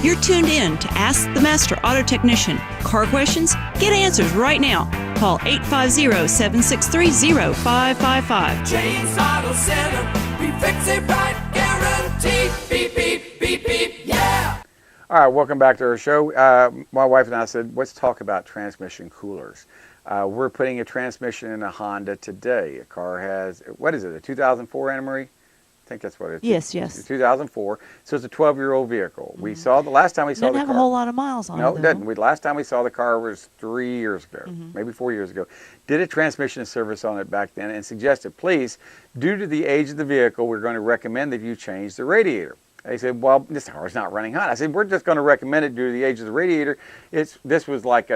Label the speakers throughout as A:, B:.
A: You're tuned in to Ask the Master Auto Technician. Car questions? Get answers right now. Call 850-763-0555.
B: James Auto Center, we fix it right, guaranteed. Beep, beep, beep, beep, yeah!
C: All right, welcome back to our show. My wife and I said, let's talk about transmission coolers. We're putting a transmission in a Honda today. A car has, what is it, a 2004, Anna Marie? I think that's what it is.
A: Yes.
C: 2004. So it's a 12-year-old vehicle. We saw the last time we saw the car.
A: Doesn't have a whole lot of miles on it.
C: No, it doesn't. Last time we saw the car was 3 years ago, maybe 4 years ago. Did a transmission service on it back then and suggested, please, due to the age of the vehicle, we're going to recommend that you change the radiator. They said, well, this car's not running hot. I said, we're just going to recommend it due to the age of the radiator. This was like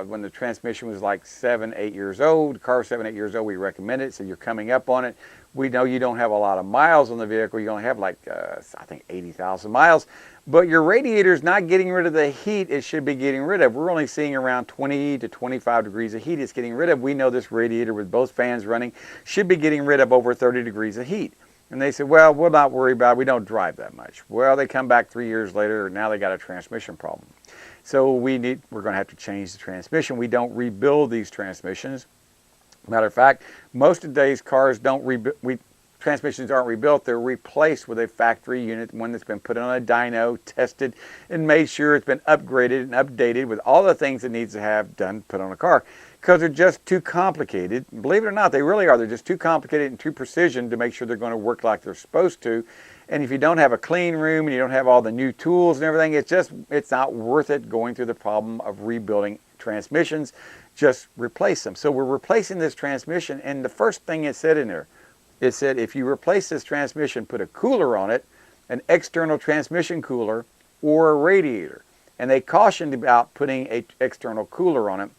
C: when the transmission was like 7, 8 years old. The car was 7, 8 years old. We recommend it. So you're coming up on it. We know you don't have a lot of miles on the vehicle. You only have like, I think 80,000 miles. But your radiator's not getting rid of the heat it should be getting rid of. We're only seeing around 20 to 25 degrees of heat it's getting rid of. We know this radiator with both fans running should be getting rid of over 30 degrees of heat. And they said, well, we'll not worry about it. We don't drive that much. Well, they come back 3 years later, and now they got a transmission problem. So we're going to have to change the transmission. We don't rebuild these transmissions. Matter of fact, most of today's cars transmissions aren't rebuilt. They're replaced with a factory unit, one that's been put on a dyno, tested, and made sure it's been upgraded and updated with all the things it needs to have done, put on a car. Because they're just too complicated. Believe it or not, they really are. They're just too complicated and too precision to make sure they're going to work like they're supposed to. And if you don't have a clean room and you don't have all the new tools and everything, it's not worth it going through the problem of rebuilding transmissions. Just replace them. So we're replacing this transmission, and the first thing it said in there, it said if you replace this transmission, put a cooler on it, an external transmission cooler, or a radiator. And they cautioned about putting an external cooler on it.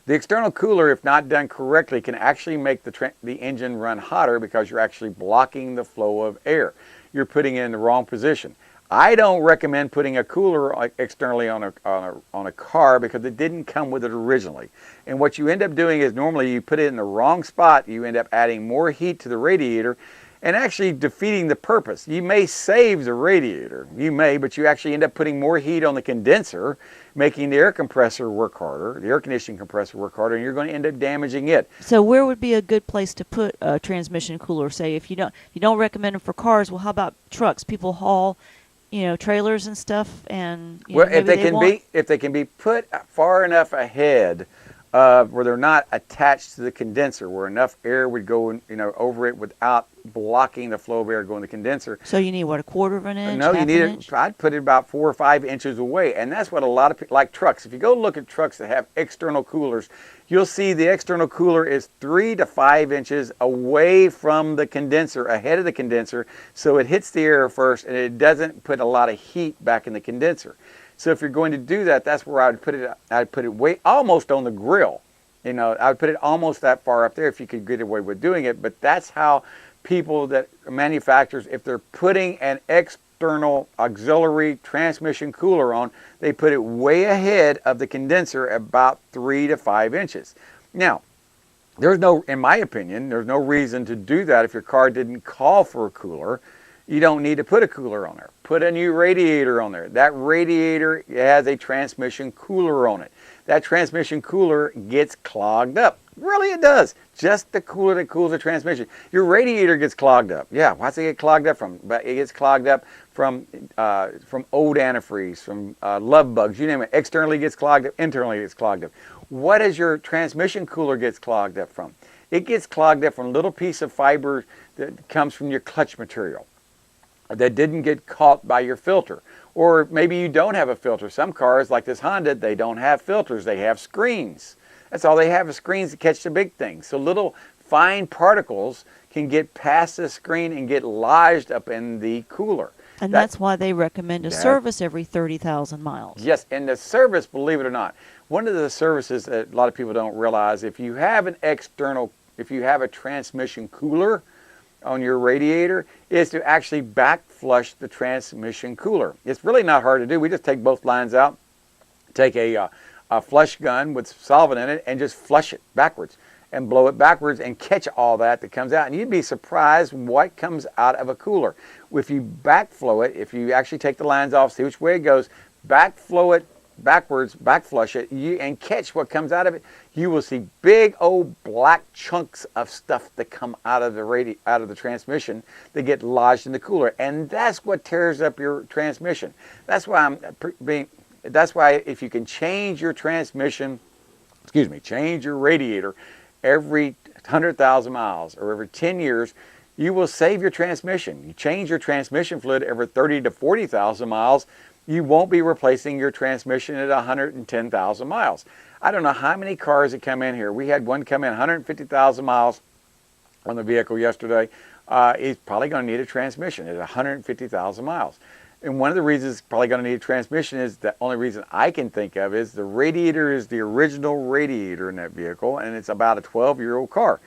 C: The external cooler, if not done correctly, can actually make the engine run hotter because you're actually blocking the flow of air. You're putting it in the wrong position. I don't recommend putting a cooler externally on a car because it didn't come with it originally. And what you end up doing is normally you put it in the wrong spot, you end up adding more heat to the radiator and actually defeating the purpose. You may save the radiator, but you actually end up putting more heat on the condenser, making the air compressor work harder, the air conditioning compressor work harder, and you're going to end up damaging it.
A: So where would be a good place to put a transmission cooler? Say if you don't recommend them for cars, well, how about trucks? People haul, trailers and stuff, and
C: if they can be put far enough ahead where they're not attached to the condenser, where enough air would go over it without blocking the flow of air going to the condenser.
A: So you need, what, a quarter of an inch?
C: No, you need it. I'd put it about 4 or 5 inches away, and that's what a lot of people, like trucks. If you go look at trucks that have external coolers, you'll see the external cooler is 3 to 5 inches away from the condenser, ahead of the condenser, so it hits the air first, and it doesn't put a lot of heat back in the condenser. So if you're going to do that, that's where I would put it. I'd put it way almost on the grill. I would put it almost that far up there if you could get away with doing it. But that's how manufacturers, if they're putting an external auxiliary transmission cooler on, they put it way ahead of the condenser, about 3 to 5 inches. Now, in my opinion, there's no reason to do that if your car didn't call for a cooler. You don't need to put a cooler on there. Put a new radiator on there. That radiator has a transmission cooler on it. That transmission cooler gets clogged up. Really, it does. Just the cooler that cools the transmission. Your radiator gets clogged up. Yeah, what's it get clogged up from? But it gets clogged up from old antifreeze, from love bugs, you name it. Externally gets clogged up, internally gets clogged up. What does your transmission cooler gets clogged up from? It gets clogged up from a little piece of fiber that comes from your clutch material that didn't get caught by your filter. Or maybe you don't have a filter. Some cars, like this Honda, they don't have filters. They have screens. That's all they have, is screens to catch the big things. So little fine particles can get past the screen and get lodged up in the cooler.
A: And that's why they recommend a service every 30,000 miles.
C: Yes, and the service, believe it or not, one of the services that a lot of people don't realize, if you have a transmission cooler on your radiator, is to actually back flush the transmission cooler. It's really not hard to do. We just take both lines out, take a flush gun with solvent in it, and just flush it backwards. and blow it backwards and catch all that comes out. And you'd be surprised what comes out of a cooler. If you backflow it, if you actually take the lines off, see which way it goes, backflow it backwards, backflush it, and catch what comes out of it, you will see big old black chunks of stuff that come out of the transmission that get lodged in the cooler, and that's what tears up your transmission. That's why that's why if you can change your transmission, change your radiator every 100,000 miles or every 10 years, you will save your transmission. You change your transmission fluid every 30 to 40,000 miles, you won't be replacing your transmission at 110,000 miles. I don't know how many cars that come in here. We had one come in 150,000 miles on the vehicle yesterday. He's probably going to need a transmission at 150,000 miles. And one of the reasons it's probably going to need a transmission is the only reason I can think of is the radiator is the original radiator in that vehicle, and it's about a 12-year-old car.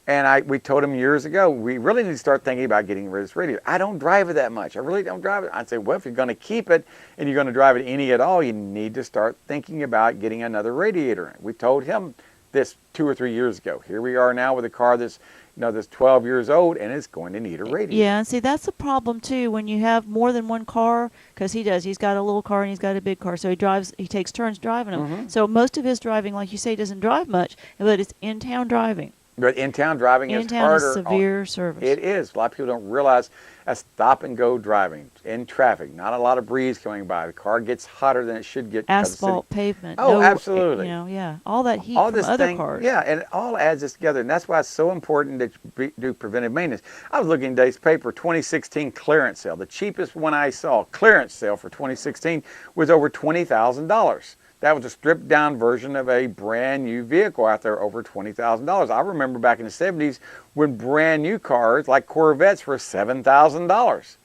C: And we told him years ago, we really need to start thinking about getting rid of this radiator. I don't drive it that much. I really don't drive it. I'd say, well, if you're going to keep it and you're going to drive it any at all, you need to start thinking about getting another radiator. We told him this 2 or 3 years ago. Here we are now with a car that's 12 years old, and it's going to need a radiator.
A: Yeah, and see, that's a problem too when you have more than one car, because he's got a little car and he's got a big car, so he takes turns driving them.
C: Mm-hmm.
A: So most of his driving, like you say, doesn't drive much, but it's in-town driving.
C: But in-town driving is
A: In-town
C: harder.
A: is severe service.
C: It is. A lot of people don't realize that's stop-and-go driving in traffic. Not a lot of breeze coming by. The car gets hotter than it should get.
A: Asphalt, pavement.
C: Oh, absolutely.
A: Yeah, all that heat
C: all
A: from
C: this
A: other cars.
C: Yeah, and it all adds this together, and that's why it's so important that you do preventive maintenance. I was looking in today's paper, 2016 clearance sale. The cheapest one I saw, clearance sale for 2016, was over $20,000. That was a stripped down version of a brand new vehicle out there, over $20,000. I remember back in the 70s when brand new cars like Corvettes were $7,000.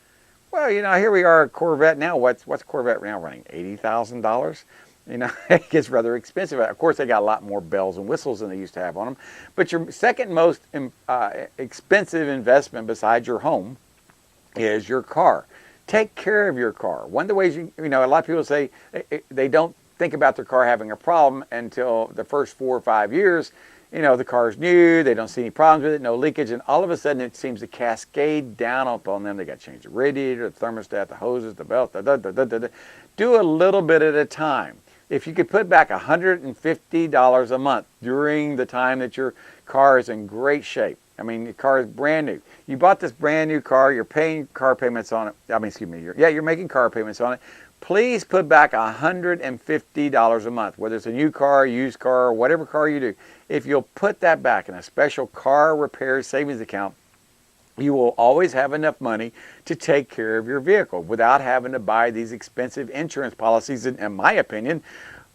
C: Well, here we are, a Corvette now. What's Corvette now running? $80,000? It gets rather expensive. Of course, they got a lot more bells and whistles than they used to have on them. But your second most expensive investment besides your home is your car. Take care of your car. One of the ways a lot of people say they don't think about their car having a problem until the first 4 or 5 years. The car's new, they don't see any problems with it, no leakage, and all of a sudden it seems to cascade down upon them. They got to change the radiator, the thermostat, the hoses, the belt, Do a little bit at a time. If you could put back $150 a month during the time that your car is in great shape. I mean, your car is brand new. You bought this brand new car, you're paying car payments on it. You're making car payments on it. Please put back $150 a month, whether it's a new car, used car, or whatever car you do. If you'll put that back in a special car repair savings account, you will always have enough money to take care of your vehicle without having to buy these expensive insurance policies that, in my opinion,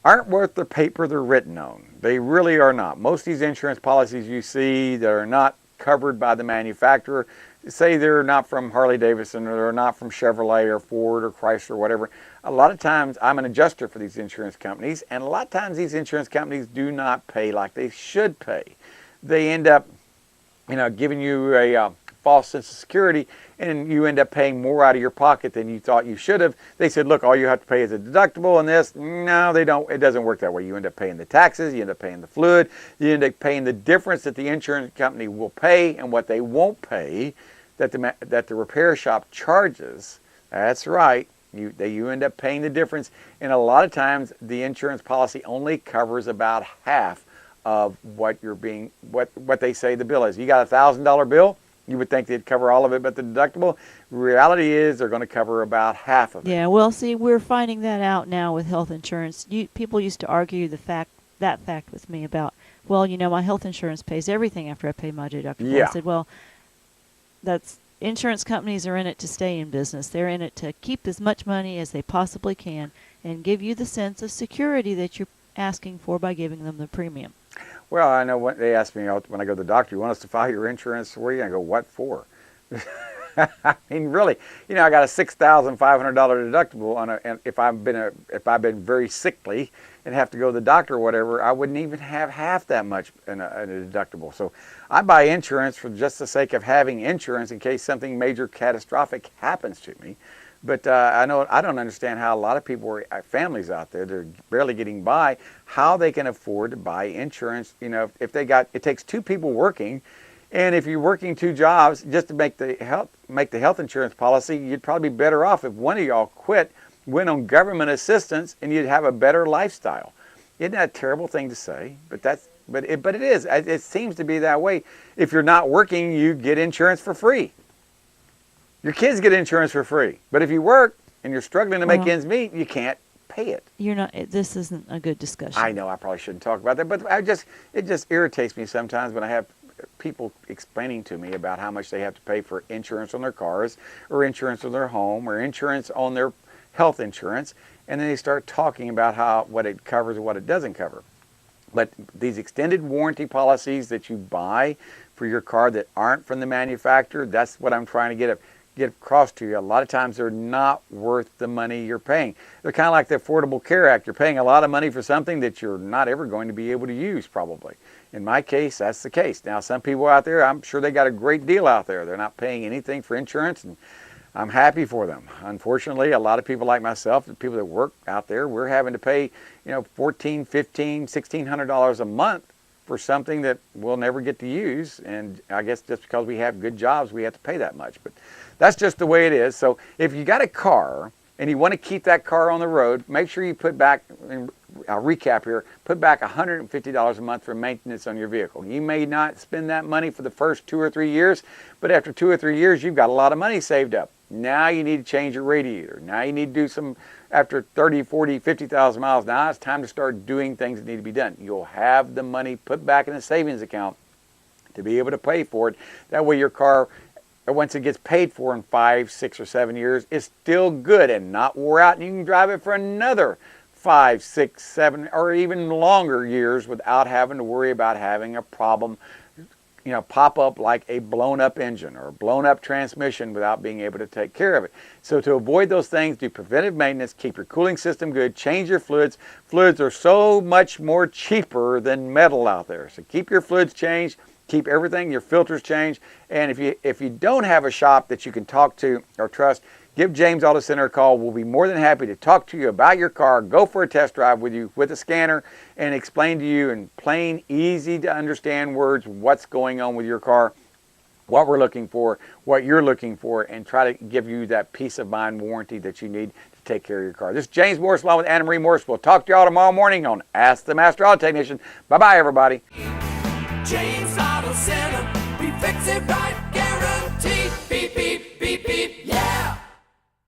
C: aren't worth the paper they're written on. They really are not. Most of these insurance policies you see that are not covered by the manufacturer, say they're not from Harley Davidson or they're not from Chevrolet or Ford or Chrysler or whatever. A lot of times I'm an adjuster for these insurance companies, and a lot of times these insurance companies do not pay like they should pay. They end up giving you a false sense of security, and you end up paying more out of your pocket than you thought you should have. They said, look, all you have to pay is a deductible and this. No, they don't. It doesn't work that way. You end up paying the taxes, you end up paying the fluid, you end up paying the difference that the insurance company will pay and what they won't pay that the repair shop charges. That's right. You end up paying the difference, and a lot of times the insurance policy only covers about half of what they say the bill is. You got a $1,000 bill, you would think they'd cover all of it, but the deductible, reality is they're going to cover about half of it.
A: Yeah, well, see, we're finding that out now with health insurance. People used to argue that fact with me about, well, my health insurance pays everything after I pay my deductible.
C: Yeah.
A: I said, well, that's insurance companies are in it to stay in business. They're in it to keep as much money as they possibly can and give you the sense of security that you're asking for by giving them the premium.
C: Well, I know when they ask me when I go to the doctor, you want us to file your insurance for you? I go, what for? I mean, really, I got a $6,500 deductible on and if I've been very sickly and have to go to the doctor or whatever, I wouldn't even have half that much in a deductible. So I buy insurance for just the sake of having insurance in case something major catastrophic happens to me. But I don't understand how a lot of people, families out there, they're barely getting by, how they can afford to buy insurance. You know, if they got, it takes two people working, and if you're working two jobs just to make the health insurance policy, you'd probably be better off if one of y'all quit, went on government assistance, and you'd have a better lifestyle. Isn't that a terrible thing to say? But it is. It seems to be that way. If you're not working, you get insurance for free. Your kids get insurance for free. But if you work and you're struggling to make ends meet, you can't pay it.
A: You're not. This isn't a good discussion.
C: I know I probably shouldn't talk about that, but it just irritates me sometimes when I have people explaining to me about how much they have to pay for insurance on their cars, or insurance on their home, or insurance on their health insurance, and then they start talking about what it covers and what it doesn't cover. But these extended warranty policies that you buy for your car that aren't from the manufacturer, that's what I'm trying to get across to you. A lot of times they're not worth the money you're paying. They're kind of like the Affordable Care Act. You're paying a lot of money for something that you're not ever going to be able to use, probably. In my case, that's the case. Now, some people out there, I'm sure they got a great deal out there. They're not paying anything for insurance, and I'm happy for them. Unfortunately, a lot of people like myself, the people that work out there, we're having to pay, $1,400, $1,500, $1,600 a month for something that we'll never get to use. And I guess just because we have good jobs, we have to pay that much. But that's just the way it is. So if you got a car and you want to keep that car on the road, make sure you put back, I'll recap here, put back $150 a month for maintenance on your vehicle. You may not spend that money for the first 2 or 3 years, but after 2 or 3 years, you've got a lot of money saved up. Now you need to change your radiator. Now you need to do some, after 30, 40, 50,000 miles, now it's time to start doing things that need to be done. You'll have the money put back in a savings account to be able to pay for it. That way your car, once it gets paid for in 5, 6, or 7 years, is still good and not wore out, and you can drive it for another 5, 6, 7, or even longer years without having to worry about having a problem, pop up like a blown up engine or a blown up transmission without being able to take care of it. So to avoid those things, do preventive maintenance, keep your cooling system good, change your fluids. Fluids are so much more cheaper than metal out there. So keep your fluids changed, keep everything, your filters changed. And if you don't have a shop that you can talk to or trust, give James Auto Center a call. We'll be more than happy to talk to you about your car, go for a test drive with you with a scanner, and explain to you in plain, easy to understand words what's going on with your car, what we're looking for, what you're looking for, and try to give you that peace of mind warranty that you need to take care of your car. This is James Morris along with Anna Marie Morris. We'll talk to you all tomorrow morning on Ask the Master Auto Technician. Bye-bye, everybody.
B: James Auto Center, we fix it right.